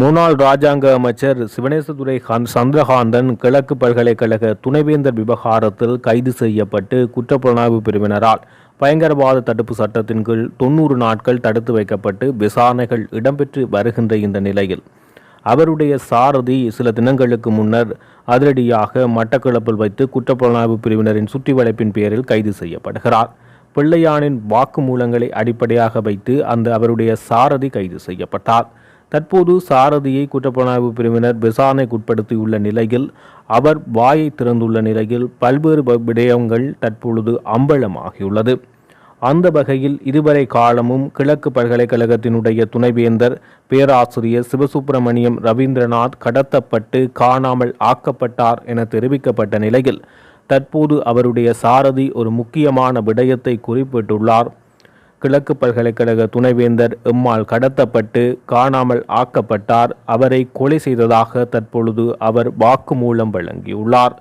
முன்னாள் இராஜாங்க அமைச்சர் சிவனேசதுரை சந்திரகாந்தன் கிழக்கு பல்கலைக்கழக துணைவேந்தர் விவகாரத்தில் கைது செய்யப்பட்டு குற்றப்புலனாய்வு பிரிவினரால் பயங்கரவாத தடுப்பு சட்டத்தின் கீழ் 90 நாட்கள் தடுத்து வைக்கப்பட்டு விசாரணைகள் இடம்பெற்று வருகின்ற இந்த நிலையில் அவருடைய சாரதி சில தினங்களுக்கு முன்னர் அதிரடியாக மட்டக்களப்பில் வைத்து குற்றப்புலனாய்வு பிரிவினரின் சுற்றிவளைப்பின் பேரில் கைது செய்யப்படுகிறார். பிள்ளையானின் வாக்குமூலங்களை அடிப்படையாக வைத்து அவருடைய சாரதி கைது செய்யப்பட்டார். தற்போது சாரதியை குற்றப்புலனாய்வு பிரிவினர் விசாரணைக்குட்படுத்தியுள்ள நிலையில் அவர் வாயை திறந்துள்ள நிலையில் பல்வேறு விடயங்கள் தற்பொழுது அம்பலமாகியுள்ளது. அந்த வகையில் இதுவரை காலமும் கிழக்கு பல்கலைக்கழகத்தினுடைய துணைவேந்தர் பேராசிரியர் சிவசுப்பிரமணியம் ரவீந்திரநாத் கடத்தப்பட்டு காணாமல் ஆக்கப்பட்டார் என தெரிவிக்கப்பட்ட நிலையில் தற்போது அவருடைய சாரதி ஒரு முக்கியமான விடயத்தை குறிப்பிட்டுள்ளார். கிழக்கு பல்கலைக்கழக துணைவேந்தர் எம்மால் கடத்தப்பட்டு காணாமல் ஆக்கப்பட்டார். அவரை கொலை செய்ததாக தற்பொழுது அவர் வாக்குமூலம் வழங்கியுள்ளார்.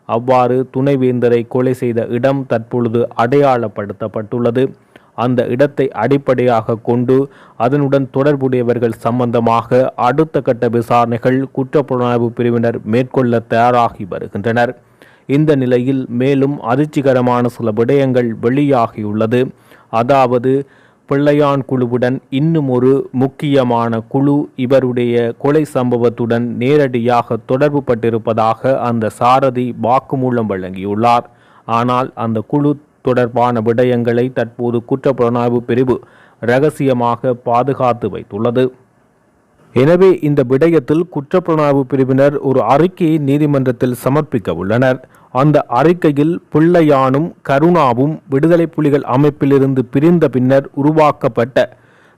அவ்வாறு துணைவேந்தரை கொலை செய்த இடம் தற்பொழுது அடையாளப்படுத்தப்பட்டுள்ளது. அந்த இடத்தை அடிப்படையாக கொண்டு அதனுடன் தொடர்புடையவர்கள் சம்பந்தமாக அடுத்த கட்ட விசாரணைகள் குற்றப்புலனாய்வு பிரிவினர் மேற்கொள்ள தயாராகி வருகின்றனர். இந்த நிலையில் மேலும் அதிர்ச்சிகரமான சில விடயங்கள் வெளியாகியுள்ளது. அதாவது பிள்ளையான் குழுவுடன் இன்னும் ஒரு முக்கியமான குழு இவருடைய கொலை சம்பவத்துடன் நேரடியாக தொடர்பு பட்டிருப்பதாக அந்த சாரதி வாக்குமூலம் வழங்கியுள்ளார். ஆனால் அந்த குழு தொடர்பான விடயங்களை தற்போது குற்றப்புலனாய்வு பிரிவு இரகசியமாக பாதுகாத்து வைத்துள்ளது. எனவே இந்த விடயத்தில் குற்றப்புலனாய்வு பிரிவினர் ஒரு அறிக்கையை நீதிமன்றத்தில் சமர்ப்பிக்க உள்ளனர். அந்த அறிக்கையில் பிள்ளையானும் கருணாவும் விடுதலை புலிகள் அமைப்பிலிருந்து பிரிந்த பின்னர் உருவாக்கப்பட்ட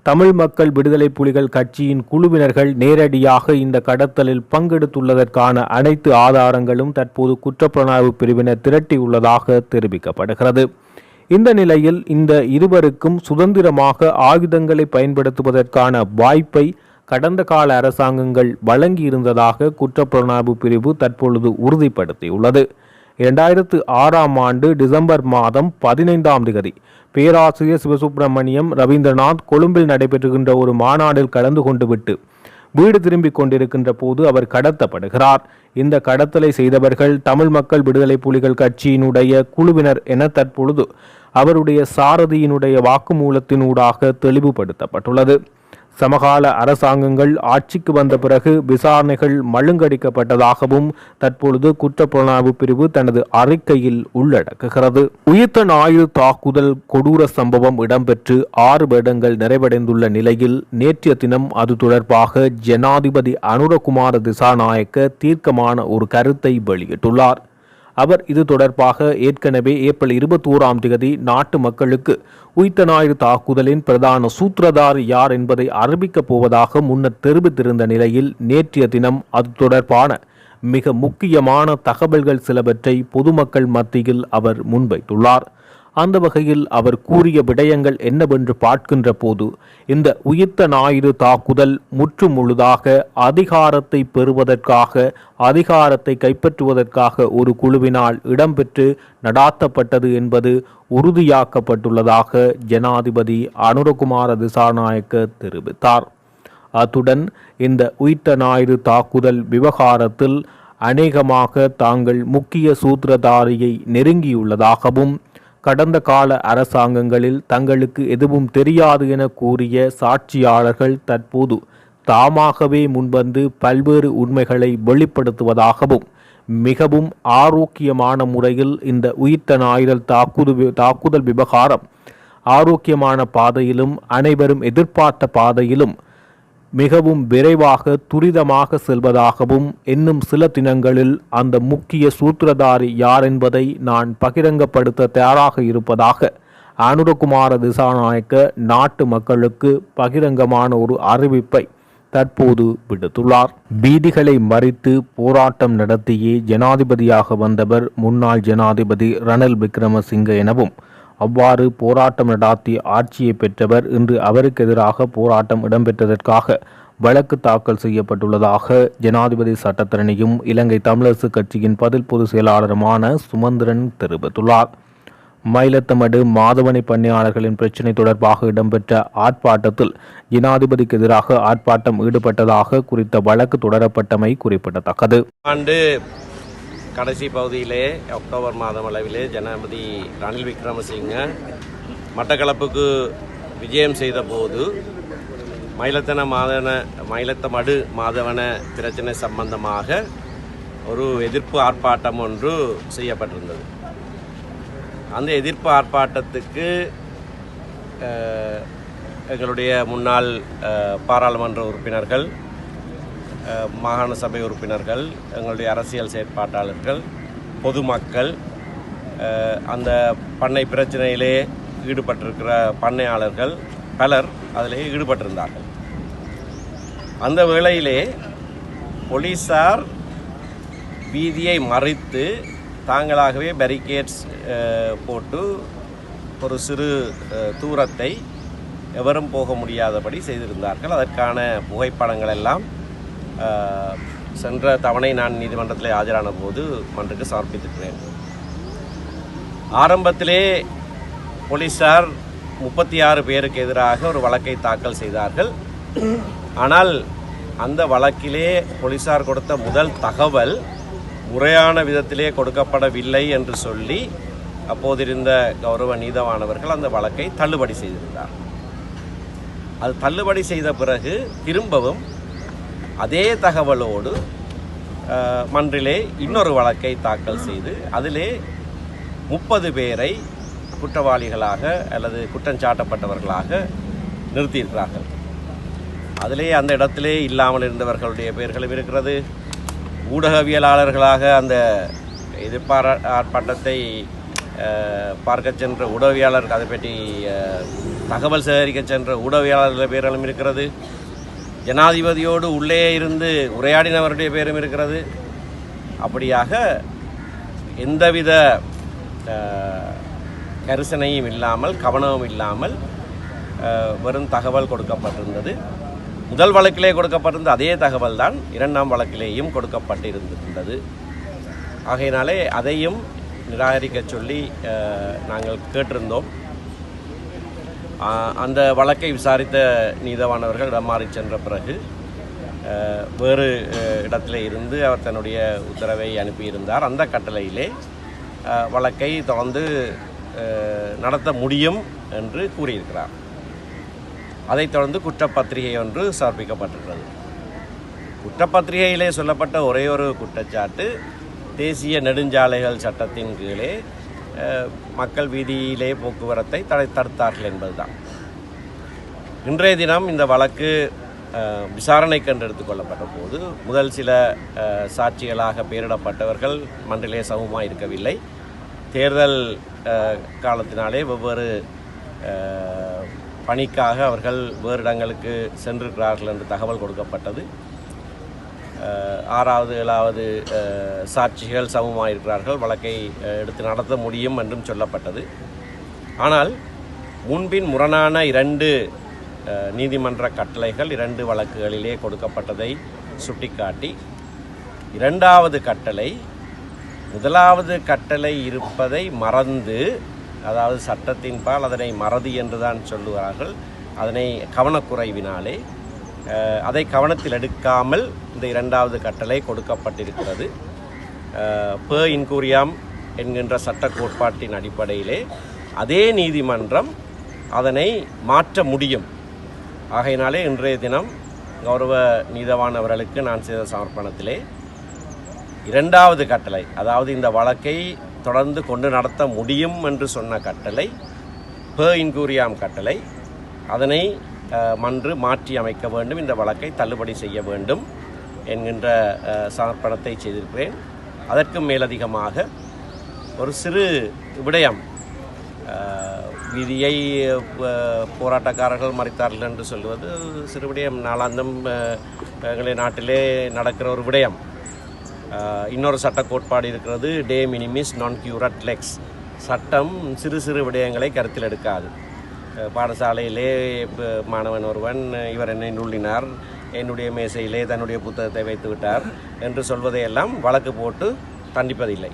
தமிழ் மக்கள் விடுதலை புலிகள் கட்சியின் குழுவினர்கள் நேரடியாக இந்த கடத்தலில் பங்கெடுத்துள்ளதற்கான அனைத்து ஆதாரங்களும் தற்போது குற்றப்புலனாய்வு பிரிவினர் திரட்டியுள்ளதாக தெரிவிக்கப்படுகிறது. இந்த நிலையில் இந்த இருவருக்கும் சுதந்திரமாக ஆயுதங்களை பயன்படுத்துவதற்கான வாய்ப்பை கடந்த கால அரசாங்கங்கள் வழங்கியிருந்ததாக குற்றப்புலனாய்வு பிரிவு தற்பொழுது உறுதிப்படுத்தியுள்ளது. 2006 டிசம்பர் மாதம் 15 பேராசிரியர் சிவசுப்பிரமணியம் ரவீந்திரநாத் கொழும்பில் நடைபெறுகின்ற ஒரு மாநாட்டில் கலந்து கொண்டு விட்டு வீடு திரும்பிக் கொண்டிருக்கின்ற போது அவர் கடத்தப்படுகிறார். இந்த கடத்தலை செய்தவர்கள் தமிழ் மக்கள் விடுதலை புலிகள் கட்சியினுடைய குழுவினர் என தற்பொழுது அவருடைய சாரதியினுடைய வாக்குமூலத்தினூடாக தெளிவுபடுத்தப்பட்டுள்ளது. சமகால அரசாங்கங்கள் ஆட்சிக்கு வந்த பிறகு விசாரணைகள் மழுங்கடிக்கப்பட்டதாகவும் தற்பொழுது குற்றப்புலனாய்வு பிரிவு தனது அறிக்கையில் உள்ளடக்குகிறது. உயிர்த்த ஞாயிறு தாக்குதல் கொடூர சம்பவம் இடம்பெற்று 6 வருடங்கள் நிறைவடைந்துள்ள நிலையில் நேற்றைய தினம் அது தொடர்பாக ஜனாதிபதி அனுரகுமார திசாநாயக்க தீர்க்கமான ஒரு கருத்தை வெளியிட்டுள்ளார். அவர் இது தொடர்பாக ஏற்கனவே ஏப்ரல் 21 நாட்டு மக்களுக்கு உயிர்த்த ஞாயிறு தாக்குதலின் பிரதான சூத்திரதாரி யார் என்பதை அறிவிக்கப் போவதாக முன்னர் தெரிவித்திருந்த நிலையில் நேற்றைய தினம் அது தொடர்பான மிக முக்கியமான தகவல்கள் சிலவற்றை பொதுமக்கள் மத்தியில் அவர் முன்வைத்துள்ளார். அந்த வகையில் அவர் கூறிய விடயங்கள் என்னவென்று பார்க்கின்ற போது இந்த உயிர்த்த ஞாயிறு தாக்குதல் முற்றுமுழுதாக அதிகாரத்தை பெறுவதற்காக அதிகாரத்தை கைப்பற்றுவதற்காக ஒரு குழுவினால் இடம்பெற்று நடாத்தப்பட்டது என்பது உறுதியாக்கப்பட்டுள்ளதாக ஜனாதிபதி அனுரகுமார திசாநாயக்க தெரிவித்தார். அத்துடன் இந்த உயிர்த்த ஞாயிறு தாக்குதல் விவகாரத்தில் அநேகமாக தாங்கள் முக்கிய சூத்திரதாரியை நெருங்கியுள்ளதாகவும் கடந்த கால அரசாங்கங்களில் தங்களுக்கு எதுவும் தெரியாது என கூறிய சாட்சியாளர்கள் தற்போது தாமாகவே முன்வந்து பல்வேறு உண்மைகளை வெளிப்படுத்துவதாகவும் மிகவும் ஆரோக்கியமான முறையில் இந்த உயிர்த்த ஞாயிறு தாக்குதல் விவகாரம் ஆரோக்கியமான பாதையிலும் அனைவரும் எதிர்பார்த்த பாதையிலும் மிகவும் விரைவாக துரிதமாக செல்வதாகவும் இன்னும் சில தினங்களில் அந்த முக்கிய சூத்திரதாரி யார் என்பதை நான் பகிரங்கப்படுத்த தயாராக இருப்பதாக அனுரகுமார திசாநாயக்க நாட்டு மக்களுக்கு பகிரங்கமான ஒரு அறிவிப்பை தற்போது விடுத்துள்ளார். வீதிகளை மறித்து போராட்டம் நடத்தியே ஜனாதிபதியாக வந்தவர் முன்னாள் ஜனாதிபதி ரணில் விக்ரமசிங்க எனவும் அவ்வாறு போராட்டம் நடாத்தி ஆட்சியை பெற்றவர் இன்று அவருக்கு எதிராக போராட்டம் இடம்பெற்றதற்காக வழக்கு தாக்கல் செய்யப்பட்டுள்ளதாக ஜனாதிபதி சட்டத்தரணியும் இலங்கை தமிழரசு கட்சியின் பதில் பொதுச் செயலாளருமான சுமந்திரன் தெரிவித்துள்ளார். மயிலத்தமடு மாதவனை பண்ணையாளர்களின் பிரச்சினை தொடர்பாக இடம்பெற்ற ஆர்ப்பாட்டத்தில் ஜனாதிபதிக்கு எதிராக ஆர்ப்பாட்டம் ஈடுபட்டதாக குறித்த வழக்கு தொடரப்பட்டமை குறிப்பிடத்தக்கது. ஆண்டு கடைசி பகுதியிலே அக்டோபர் மாதம் அளவிலே ஜனாதிபதி ரணில் விக்ரமசிங்க மட்டக்களப்புக்கு விஜயம் செய்த போது மயிலத்தமடு மாதவன பிரச்சனை சம்பந்தமாக ஒரு எதிர்ப்பு ஆர்ப்பாட்டம் ஒன்று செய்யப்பட்டிருந்தது. அந்த எதிர்ப்பு ஆர்ப்பாட்டத்துக்கு எங்களுடைய முன்னாள் பாராளுமன்ற உறுப்பினர்கள், மாகாண சபை உறுப்பினர்கள், எங்களுடைய அரசியல் செயற்பாட்டாளர்கள், பொதுமக்கள், அந்த பண்ணை பிரச்சனையிலே ஈடுபட்டிருக்கிற பண்ணையாளர்கள் பலர் அதிலே ஈடுபட்டிருந்தார்கள். அந்த வேளையிலே போலீசார் வீதியை மறித்து தாங்களாகவே பேரிகேட்ஸ் போட்டு ஒரு சிறு தூரத்தை எவரும் போக முடியாதபடி செய்திருந்தார்கள். அதற்கான புகைப்படங்கள் எல்லாம் சென்ற தவணை நான் நீதிமன்றத்தில் ஆஜரான போது மன்றுக்கு சமர்ப்பித்திருக்கிறேன். ஆரம்பத்திலே போலீசார் 36 பேருக்கு எதிராக ஒரு வழக்கை தாக்கல் செய்தார்கள். ஆனால் அந்த வழக்கிலே போலீசார் கொடுத்த முதல் தகவல் முறையான விதத்திலே கொடுக்கப்படவில்லை என்று சொல்லி அப்போதிருந்த கௌரவ நீதவானவர்கள் அந்த வழக்கை தள்ளுபடி செய்திருந்தார். அது தள்ளுபடி செய்த பிறகு திரும்பவும் அதே தகவலோடு மன்றிலே இன்னொரு வழக்கை தாக்கல் செய்து அதிலே 30 பேரை குற்றவாளிகளாக அல்லது குற்றஞ்சாட்டப்பட்டவர்களாக நிறுத்தியிருக்கிறார்கள். அதிலே அந்த இடத்திலே இல்லாமல் இருந்தவர்களுடைய பெயர்களும் இருக்கிறது. ஊடகவியலாளர்களாக அந்த ஆர்ப்பாட்டத்தை பார்க்க சென்ற ஊடகவியலாளர்கள், அதை பற்றி தகவல் சேகரிக்க சென்ற ஊடகவியலாளர்கள் பெயர்களும் இருக்கிறது. ஜனாதிபதியோடு உள்ளே இருந்து உரையாடினவருடைய பெயரும் இருக்கிறது. அப்படியாக எந்தவித கரிசனையும் இல்லாமல், கவனமும் இல்லாமல் வெறும் தகவல் கொடுக்கப்பட்டிருந்தது. முதல் வழக்கிலே கொடுக்கப்பட்டிருந்த அதே தகவல் தான் இரண்டாம் வழக்கிலேயும் கொடுக்கப்பட்டிருந்தது. ஆகையினாலே அதையும் நிராகரிக்க சொல்லி நாங்கள் கேட்டிருந்தோம். அந்த வழக்கை விசாரித்த நீதவானவர்கள் இடம் மாறி சென்ற பிறகு வேறு இடத்திலே இருந்து அவர் தன்னுடைய உத்தரவை அனுப்பியிருந்தார். அந்த கட்டளையிலே வழக்கை தொடர்ந்து நடத்த முடியும் என்று கூறியிருக்கிறார். அதைத் தொடர்ந்து குற்றப்பத்திரிகை ஒன்று சமர்ப்பிக்கப்பட்டிருக்கிறது. குற்றப்பத்திரிகையிலே சொல்லப்பட்ட ஒரே ஒரு குற்றச்சாட்டு, தேசிய நெடுஞ்சாலைகள் சட்டத்தின் கீழே மக்கள் வீதியிலே போக்குவரத்தை தடுத்தார்கள் என்பதுதான். இன்றைய தினம் இந்த வழக்கு விசாரணைக்கு என்று எடுத்துக்கொள்ளப்பட்ட போது முதல் சில சாட்சிகளாக பெயரிடப்பட்டவர்கள் மன்றிலே சமமாக இருக்கவில்லை. தேர்தல் காலத்தினாலே வெவ்வேறு பணிக்காக அவர்கள் வேறு இடங்களுக்கு சென்றிருக்கிறார்கள் என்று தகவல் கொடுக்கப்பட்டது. 6வது 7வது சாட்சிகள் சமமாக இருக்கிறார்கள், வழக்கை எடுத்து நடத்த முடியும் என்றும் சொல்லப்பட்டது. ஆனால் முன்பின் முரணான 2 நீதிமன்ற கட்டளைகள் 2 வழக்குகளிலே கொடுக்கப்பட்டதை சுட்டிக்காட்டி 2வது கட்டளை 1வது கட்டளை இருப்பதை மறந்து, அதாவது சட்டத்தின்பால் அதனை மறதி என்றுதான் சொல்லுகிறார்கள், அதனை கவனக்குறைவினாலே அதை கவனத்தில் எடுக்காமல் இந்த 2வது கட்டளை கொடுக்கப்பட்டிருக்கிறது. ப இன்கூரியாம் என்கின்ற சட்ட கோட்பாட்டின் அடிப்படையிலே அதே நீதிமன்றம் அதனை மாற்ற முடியும். ஆகையினாலே இன்றைய தினம் கௌரவ நீதவான் அவர்களுக்கு நான் செய்த சமர்ப்பணத்திலே 2வது கட்டளை, அதாவது இந்த வழக்கை தொடர்ந்து கொண்டு நடத்த முடியும் என்று சொன்ன கட்டளை, ப இன்கூரியாம் கட்டளை, அதனை மன்று மாற்றி அமைக்க வேண்டும், இந்த வழக்கை தள்ளுபடி செய்ய வேண்டும் என்கின்ற சமர்ப்பணத்தை செய்திருக்கிறேன். அதற்கு மேலதிகமாக ஒரு சிறு விடயம், வீதியை போராட்டக்காரர்கள் மறித்தார்கள் என்று சொல்வது சிறு விடயம், நாளாந்தம் எங்களுடைய நாட்டிலே நடக்கிற ஒரு விடயம். இன்னொரு சட்ட கோட்பாடு இருக்கிறது, டே மினிமிஸ் நான் கியூரட் லெக்ஸ். சட்டம் சிறு சிறு விடயங்களை கருத்தில் எடுக்காது. பாடசாலையிலே மாணவன் ஒருவன் இவர் என்னை நுள்ளினார், என்னுடைய மேசையிலே தன்னுடைய புத்தகத்தை வைத்து விட்டார் என்று சொல்வதையெல்லாம் வழக்கு போட்டு தண்டிப்பதில்லை.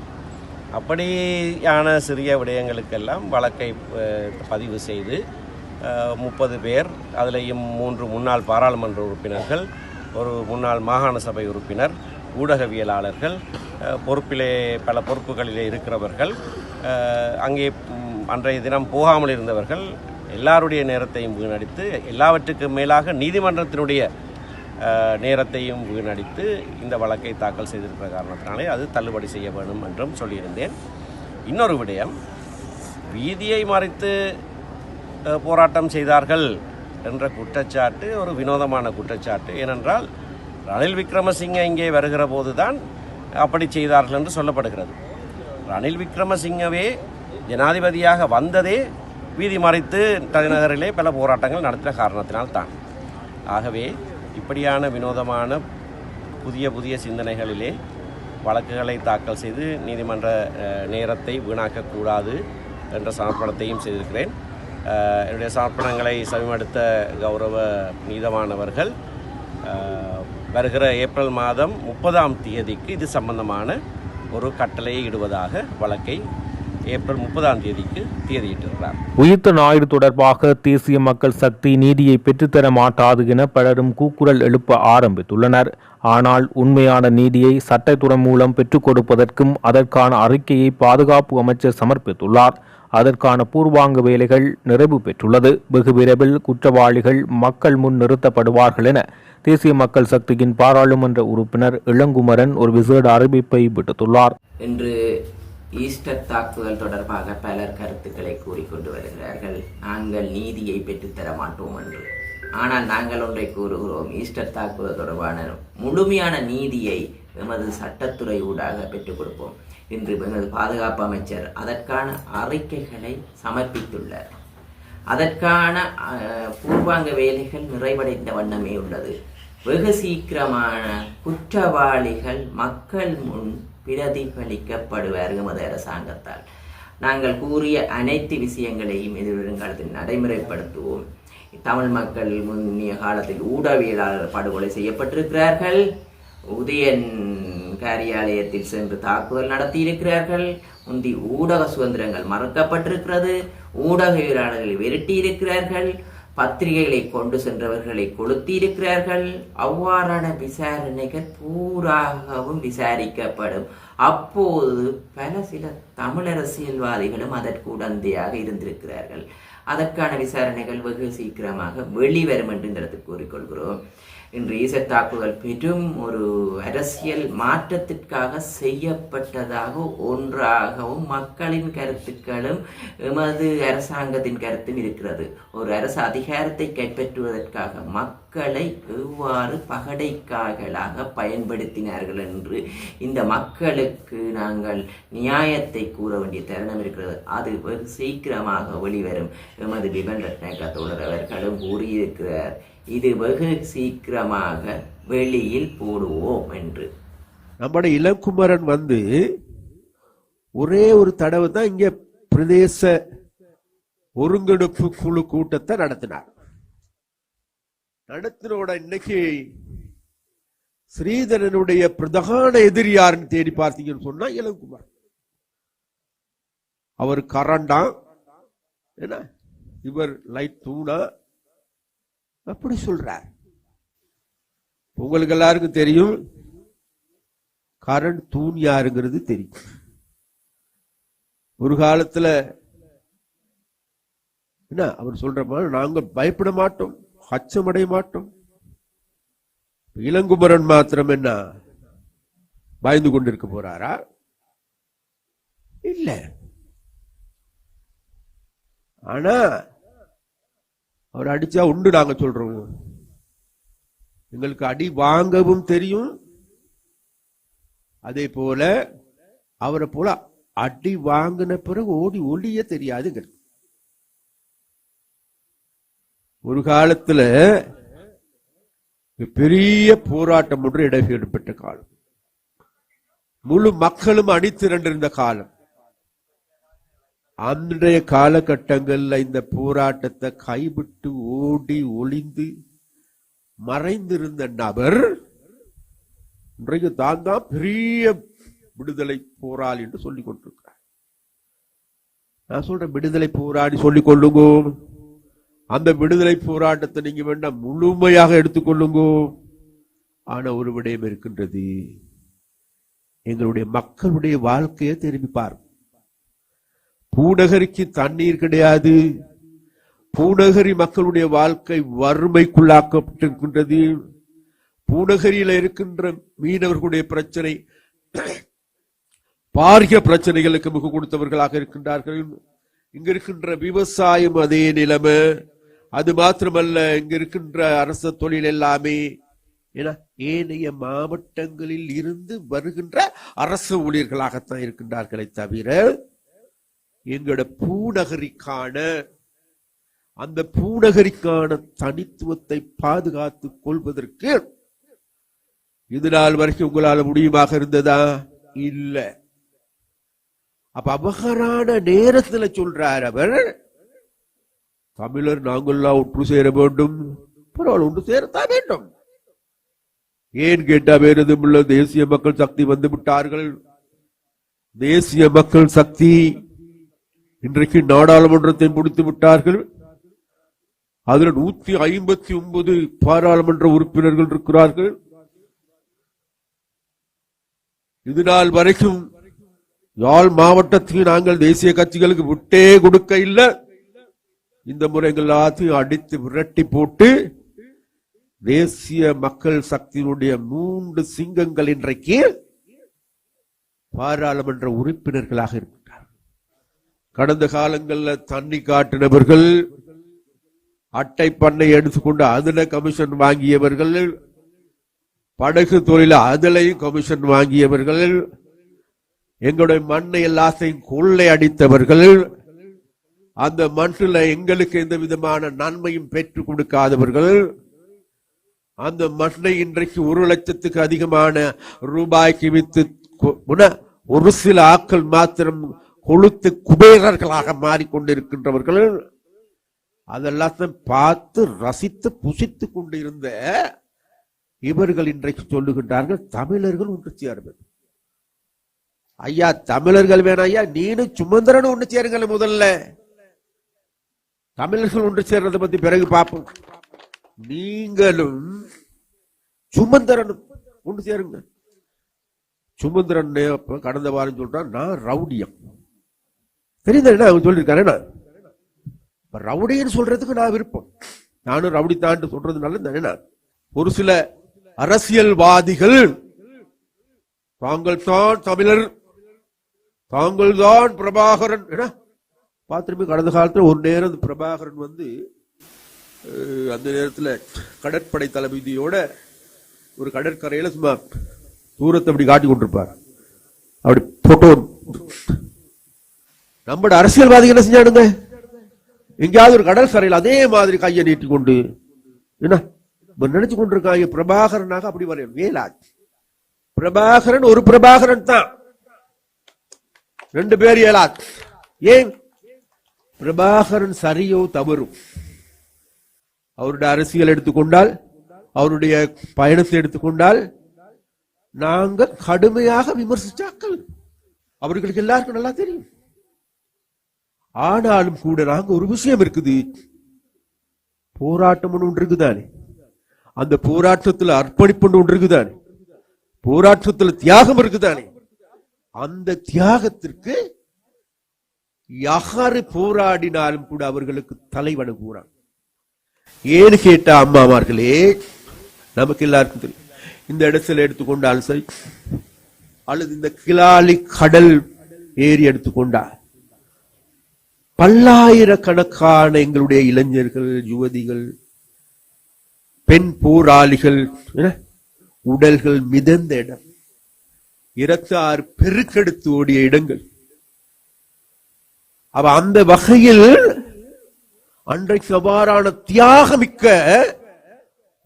அப்படியான சிறிய விடயங்களுக்கெல்லாம் வழக்கை பதிவு செய்து 30 பேர், அதிலேயும் 3 முன்னாள் பாராளுமன்ற உறுப்பினர்கள், ஒரு முன்னாள் மாகாண சபை உறுப்பினர், ஊடகவியலாளர்கள், பொறுப்பிலே பல பொறுப்புகளிலே இருக்கிறவர்கள், அங்கே அன்றைய தினம் போகாமல் இருந்தவர்கள், எல்லாருடைய நேரத்தையும் வீணடித்து, எல்லாவற்றுக்கும் மேலாக நீதிமன்றத்தினுடைய நேரத்தையும் வீணடித்து இந்த வழக்கை தாக்கல் செய்திருக்கிற காரணத்தினாலே அது தள்ளுபடி செய்ய வேண்டும் என்றும் சொல்லியிருந்தேன். இன்னொரு விடயம், வீதியை மறைத்து போராட்டம் செய்தார்கள் என்ற குற்றச்சாட்டு ஒரு வினோதமான குற்றச்சாட்டு. ஏனென்றால் ரணில் விக்ரமசிங்கே இங்கே வருகிற போதுதான் அப்படி செய்தார்கள் என்று சொல்லப்படுகிறது. ரணில் விக்ரமசிங்கவே ஜனாதிபதியாக வந்ததே வீதி மறைத்து தலைநகரிலே பல போராட்டங்கள் நடத்தின காரணத்தினால் தான். ஆகவே இப்படியான வினோதமான புதிய சிந்தனைகளிலே வழக்குகளை தாக்கல் செய்து நீதிமன்ற நேரத்தை வீணாக்கக்கூடாது என்ற சமர்ப்பணத்தையும் செய்திருக்கிறேன். என்னுடைய சமர்ப்பணங்களை செவிமடுத்த கௌரவ நீதவானவர்கள் வருகிற ஏப்ரல் மாதம் 30ஆம் தேதிக்கு இது சம்பந்தமான ஒரு கட்டளையை இடுவதாக வழக்கை ஏப்ரல் 30ஆம் தேதிக்கு தேதியிட்டிருக்கிறார். உயிர்த்த ஞாயிறு தொடர்பாக தேசிய மக்கள் சக்தி நீதியை பெற்றுத்தர மாட்டாது என பலரும் கூக்குரல் எழுப்ப ஆரம்பித்துள்ளனர். ஆனால் உண்மையான நீதியை சட்டத்துறை மூலம் பெற்றுக் கொடுப்பதற்கும் அதற்கான அறிக்கையை பாதுகாப்பு அமைச்சர் சமர்ப்பித்துள்ளார். அதற்கான பூர்வாங்க வேலைகள் நிறைவு பெற்றுள்ளது. வெகு விரைவில் குற்றவாளிகள் மக்கள் முன் நிறுத்தப்படுவார்கள் என தேசிய மக்கள் சக்தியின் பாராளுமன்ற உறுப்பினர் இளங்குமரன் ஒரு விசேட அறிவிப்பை விடுத்துள்ளார். இன்று ஈஸ்டர் தாக்குதல் தொடர்பாக பலர் கருத்துக்களை கூறிக்கொண்டு வருகிறார்கள். நாங்கள் நீதியை பெற்றுத்தர மாட்டோம் என்று. ஆனால் நாங்கள் ஒன்றை கூறுகிறோம், ஈஸ்டர் தாக்குதல் தொடர்பான முழுமையான நீதியை எமது சட்டத்துறை ஊடாக பெற்றுக் கொடுப்போம். இன்று எமது பாதுகாப்பு அமைச்சர் அதற்கான அறிக்கைகளை சமர்ப்பித்துள்ளார். அதற்கான பூர்வாங்க வேலைகள் நிறைவடைந்த வண்ணமே உள்ளது. வெகு சீக்கிரமான குற்றவாளிகள் மக்கள் முன் பிரதிபலிக்கப்படுவார் எமது அரசாங்கத்தால். நாங்கள் கூறிய அனைத்து விஷயங்களையும் எதிர்வருங்காலத்தில் நடைமுறைப்படுத்துவோம். தமிழ் மக்கள் முன்னிய காலத்தில் ஊடகவியலாளர் படுகொலை செய்யப்பட்டிருக்கிறார்கள். உதயன் காரியாலயத்தில் சென்று தாக்குதல் நடத்தியிருக்கிறார்கள். முந்தி ஊடக சுதந்திரங்கள் மறுக்கப்பட்டிருக்கிறது. ஊடகவியலாளர்களை விரட்டி இருக்கிறார்கள். பத்திரிகைகளை கொண்டு சென்றவர்களை கொளுத்தியிருக்கிறார்கள். அவ்வாறான விசாரணைகள் பூராகவும் விசாரிக்கப்படும். அப்போது சில தமிழ் அரசியல்வாதிகளும் அதற்கு உடந்தையாக இருந்திருக்கிறார்கள். அதற்கான விசாரணைகள் வெகு சீக்கிரமாக வெளிவரும் என்று இந்த இடத்தில் கூறிக்கொள்கிறோம். இன்று ஈஸ்டர் தாக்குதல் பெரும் ஒரு அரசியல் மாற்றத்திற்காக செய்யப்பட்டதாக ஒன்றாகவும் மக்களின் கருத்துக்களும் எமது அரசாங்கத்தின் கருத்தும் இருக்கிறது. ஒரு அரசு அதிகாரத்தை கைப்பற்றுவதற்காக மக்களை எவ்வாறு பகடைக்காய்களாக பயன்படுத்தினார்கள் என்று இந்த மக்களுக்கு நாங்கள் நியாயத்தை கூற வேண்டிய தருணம் இருக்கிறது. அது வெகு சீக்கிரமாக வெளிவரும். எமது பிபன் ரத்நாயக்க தோழர் அவர்களும் கூறியிருக்கிறார், இது வெகு சீக்கிரமாக வெளியில் போடுவோம் என்று. நம்முடைய இளங்குமரன் ஒரே ஒரு தடவை தான் இங்க பிரதேச ஒருங்கிணைப்பு குழு கூட்டத்தை நடத்தினார். நடத்தினோட இன்னைக்கு ஸ்ரீதரனுடைய பிரதான எதிரி யாருன்னு தேடி பார்த்தீங்கன்னு சொன்னா இளங்குமரன். அவர் கரண்டா, என்ன இவர் லைட் தூணா, அப்படி சொல்றார். உங்களுக்கு எல்லாருக்கும் தெரியும் கரண் தூண் யாருங்கிறது தெரியும். ஒரு காலத்துல என்ன அவர் சொல்ற மாதிரி நாங்கள் பயப்பட மாட்டோம், அச்சமடைய மாட்டோம். இளங்குமரன் மாத்திரம் என்ன பயந்து கொண்டிருக்க போறாரா? இல்ல. ஆனா அவர் அடிச்சா உண்டு நாங்க சொல்றோம். எங்களுக்கு அடி வாங்கவும் தெரியும். அதே போல அவரை போல அடி வாங்கின பிறகு ஓடி ஒளிய தெரியாதுங்க. ஒரு காலத்துல பெரிய போராட்டம் ஒன்று இடம்பெற்ற காலம், முழு மக்களும் அணிதிரண்டிருந்த காலம். அன்றைய காலகட்டங்கள்ல இந்த போராட்டத்தை கைவிட்டு ஓடி ஒளிந்து மறைந்திருந்த நபர் இன்றைக்கு தான் பெரிய விடுதலை போராளி என்று சொல்லிக் கொண்டிருக்கிறார். நான் சொல்றேன், விடுதலை போராடி சொல்லிக் கொள்ளுங்க. அந்த விடுதலை போராட்டத்தை நீங்க வேண்டாம் முழுமையாக எடுத்துக்கொள்ளுங்க. ஆனா ஒரு விடயம் இருக்கின்றது, எங்களுடைய மக்களுடைய வாழ்க்கையை திரும்பி பாருங்க. பூநகரிக்கு தண்ணீர் கிடையாது. பூநகரி மக்களுடைய வாழ்க்கை வறுமைக்குள்ளாக்கப்பட்டிருக்கின்றது. பூநகரியில இருக்கின்ற மீனவர்களுடைய பிரச்சனை பாரிய பிரச்சனைகளுக்கு முக கொடுத்தவர்களாக இருக்கின்றார்கள். இங்க இருக்கின்ற விவசாயம் அதே நிலைமை. அது மாத்திரமல்ல, இங்க இருக்கின்ற அரசு தொழில் எல்லாமே ஏனைய மாவட்டங்களில் இருந்து வருகின்ற அரசு ஊழியர்களாகத்தான் இருக்கின்றார்களே தவிர எங்களோட பூநகரிக்கான அந்த பூநகரிக்கான தனித்துவத்தை பாதுகாத்துக் கொள்வதற்கு இது நாள் வரைக்கும் உங்களால் முடியுமாக இருந்ததா? இல்ல. அப்ப அபகரான நேரத்துல சொல்றார் அவர், தமிழர் நாங்கள்லாம் ஒன்று சேர வேண்டும். பரவாயில்ல, ஒன்று சேரத்தான் வேண்டும். ஏன் கேட்டா வேறு எதுவும் உள்ள தேசிய மக்கள் சக்தி வந்து விட்டார்கள். தேசிய மக்கள் சக்தி இன்றைக்கு நாடாளுமன்றத்தை முடித்து விட்டார்கள். அதுல 159 பாராளுமன்ற உறுப்பினர்கள் இருக்கிறார்கள். இது நாள் வரைக்கும் யாழ் மாவட்டத்தில் நாங்கள் தேசிய கட்சிகளுக்கு விட்டே கொடுக்க இல்லை. இந்த முறை எல்லாத்தையும் அடித்து விரட்டி போட்டு தேசிய மக்கள் சக்தியினுடைய 3 சிங்கங்கள் இன்றைக்கு பாராளுமன்ற உறுப்பினர்களாக இருக்கிறார். கடந்த காலங்களில் தண்ணி காட்டினவர்கள், அட்டை பண்ணை எடுத்துக்கொண்டு அதுல கமிஷன் வாங்கியவர்கள், படகு தொழில அதுலையும் கமிஷன் வாங்கியவர்கள், எங்களுடைய மண்ணை எல்லாத்தையும் கொள்ளை அடித்தவர்கள், அந்த மண்ணில் எங்களுக்கு எந்த விதமான நன்மையும் பெற்றுக் கொடுக்காதவர்கள், அந்த மண்ணை இன்றைக்கு 1 லட்சத்துக்கு அதிகமான ரூபாய்க்கு வித்து ஒரு சில ஆக்கள் மாத்திரம் கொளுத்து குபேரர்களாக மாறிக்கொண்டிருக்கின்றவர்கள், அதெல்லாத்தையும் பார்த்து ரசித்து புசித்துக் கொண்டிருந்த இவர்கள் இன்றைக்கு சொல்லுகின்றார்கள் தமிழர்கள் ஒன்று சேருங்கள். ஐயா, தமிழர்கள் வேணா ஐயா, நீனும் சுமந்திரனும் ஒன்று சேருங்கள். முதல்ல தமிழர்கள் ஒன்று சேர்றதை பத்தி பிறகு பார்ப்போம். நீங்களும் சுமந்திரனும் ஒன்று சேருங்க. சுமந்திரன் கடந்த வாரம் சொல்றான், நான் ரவுடியம். தெரியுதா அவன் சொல்லியிருக்காரு. ரவுடின்னு சொல்றதுக்கு நான் விருப்பம். நானும் ரவுடி தான் சொல்றது நல்லது. ஒரு சில அரசியல்வாதிகள் தாங்கள் தான் தமிழர், தாங்கள் தான் பிரபாகரன் பார்த்துருமே. கடந்த காலத்துல ஒரு நேரம் பிரபாகரன் வந்து அந்த நேரத்துல கடற்படை தளபதியோட ஒரு கடற்கரையில சும்மா தூரத்தை அப்படி காட்டி கொண்டிருப்பார். அப்படி போட்டோ நம்ம அரசியல்வாதிகள் என்ன செஞ்சானுங்க, எங்கேயாவது ஒரு கடல் கரையில் அதே மாதிரி கையை நீட்டி கொண்டு என்ன நினைச்சு கொண்டிருக்காங்க பிரபாகரனாக. அப்படி வர வேலாஜ் பிரபாகரன் ஒரு பிரபாகரன் தான், 2 பேர் ஏலாத். ஏன் பிரபாகரன் சரியோ தவறும், அவருடைய அரசியல் எடுத்துக்கொண்டால், அவருடைய பயணத்தை எடுத்துக்கொண்டால் நாங்க கடுமையாக விமர்சிச்சாக்கள், அவர்களுக்கு எல்லாருக்கும் நல்லா தெரியும். ஆனாலும் கூட நாங்க ஒரு விஷயம் இருக்குது, போராட்டம் ஒன்று இருக்குதானே, அந்த போராட்டத்தில் அர்ப்பணிப்பு ஒன்று இருக்குதானே, போராட்டத்தில் தியாகம் இருக்குதானே, அந்த தியாகத்திற்கு யாரு போராடினாலும் கூட அவர்களுக்கு தலை வணங்குகிறான். ஏன்னு கேட்டா அம்மாமார்களே, நமக்கு எல்லாருக்கும் தெரியும். இந்த இடத்துல எடுத்துக்கொண்டாலும் சரி, அல்லது இந்த கிளாலி கடல் ஏரி எடுத்துக்கொண்டா பல்லாயிரக்கணக்கான எங்களுடைய இளைஞர்கள், யுவதிகள், பெண் போராளிகள் உடல்கள் மிதந்த இடம், இரத்தார் பெருக்கெடுத்து ஓடிய இடங்கள். அவ அந்த வகையில் அன்றைக்கு அவ்வாறான தியாகமிக்க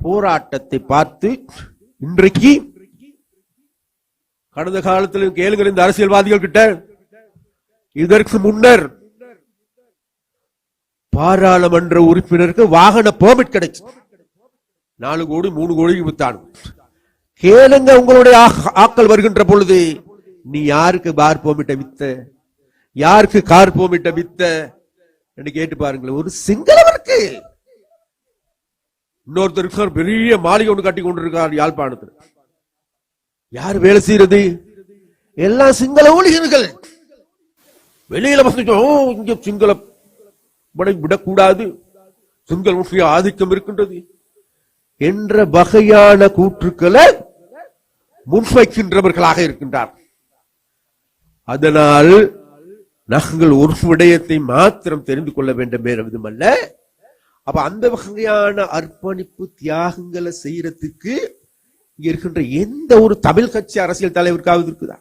போராட்டத்தை பார்த்து இன்றைக்கு கடந்த காலத்தில் கேளுங்கள் இந்த அரசியல்வாதிகள் கிட்ட, இதற்கு முன்னர் பாராளுமன்ற உறுப்பினருக்கு வாகன பெர்மிட் கிடைச்சு 4 கோடி 3 கோடிக்கு வித்தானு. கேளுங்க, உங்களுடைய ஆக்கள் வருகின்ற பொழுது நீ யாருக்கு பார் போமிட்ட வித்த, யாருக்கு கார் போமிட்ட வித்த என்று கேட்டு பாருங்களேன். ஒரு சிங்களவருக்கு. இன்னொருத்தருக்கு பெரிய மாளிகை ஒன்று கட்டி கொண்டிருக்கார் யாழ்ப்பாணத்தில். யார் வேலை செய்யறது? எல்லாம் சிங்கள ஊழியர்கள். வெளியில இங்க சிங்கள விடக்கூடாது, சிங்கள முஸ்லிய ஆதிக்கம் இருக்கின்றது என்ற வகையான கூற்றுக்களை முன்வைக்கின்றவர்களாக இருக்கின்றார். அதனால் நாங்கள் ஒரு விடயத்தை மாத்திரம் தெரிந்து கொள்ள வேண்டும், வேற விதமல்ல. அப்ப அந்த வகையான அர்ப்பணிப்பு தியாகங்களை செய்யறதுக்கு இங்க இருக்கின்ற எந்த ஒரு தமிழ் கட்சி அரசியல் தலைவருக்காவது இருக்குதா?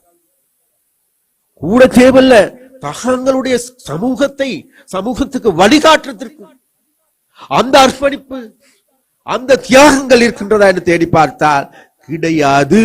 கூட தேவையில்ல. தங்களுடைய சமூகத்துக்கு வழிகாட்டுறதற்கு அந்த அர்ப்பணிப்பு, அந்த தியாகங்கள் இருக்கின்றதா என்று தேடி பார்த்தால் கிடையாது.